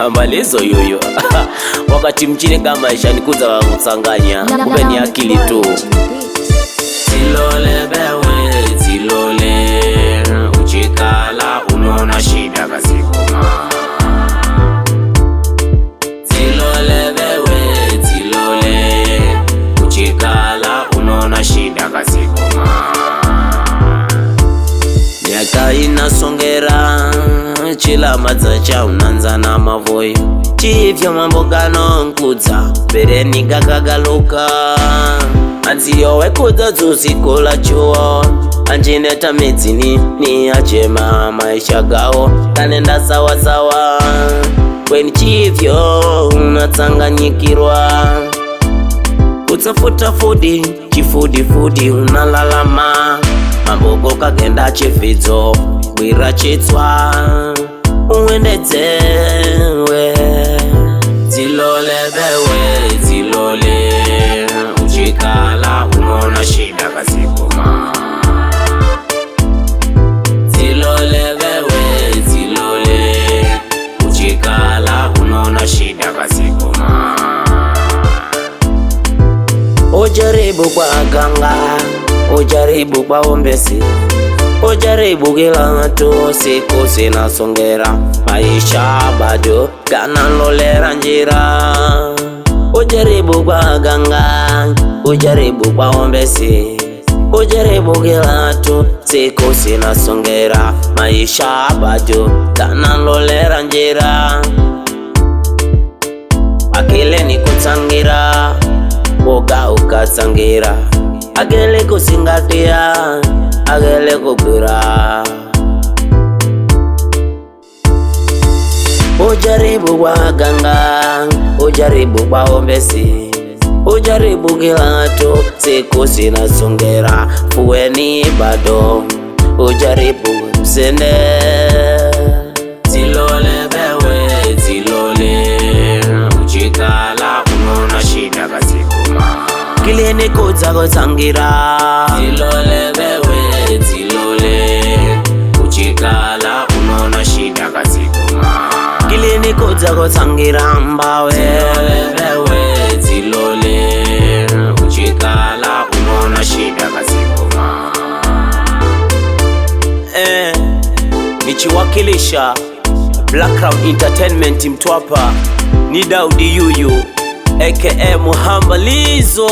Malizo yuyo. Wakati mchini kama maisha nikuza wa kutsanganya, kumbe ni akili tu. Zilole bewe, zilole, uchikala unaona shida kazikoma. Zilole bewe, zilole, uchikala unaona shida kazikoma. Miaka inasongera, chila madzacha unanza na mavoyo. Chivyo mambo gano nkudza, bereni gakagaluka. Anziyowe kudza dzuzikola chuo, anjineta midzini ni achema maisha gao kanenda sawa sawa. Kweni chivyo unatsanganyikirwa, kutsafuta fudi, chifudi unalalama. Mambogo kagenda chifidzo, bwira chitswa uendedzewe. Zilole bewe, zilole, uchikala unaona shida kazikoma. Zilole bewe, zilole, uchikala unaona shida kazikoma. Ujaribu kwa ganga, ujaribu kwa ombesi, ujaribu kila watu, siku zinasongera, maisha bado kanalolera njira. Ujaribu kwa ganga, ujaribu kwa ombesi, ujaribu kila watu, siku zinasongera, maisha bado kanalolera njira. Akile ni kutsangira, boga ukatsangira. Agele kusingatia, agele kugura. Ujaribu kwa ganga, ujaribu kwa ombesi, ujaribu kila watu, siku zinasongera, fueni bado, ujaribu msende. Zilole bewe, zilole, uchikala unaona shida kazikoma. Kilini kudza kutsangira. Zilole bewe, zilole, uchikala unaona shida kazikoma. Kilini kudza kutsangira mbawe. Zilole bewe, zilole, uchikala unaona shida kazikoma. Nichiwakilisha Black Crown Entertainment Mtwapa, ni Daudi Yuyu aka Muhambalizo.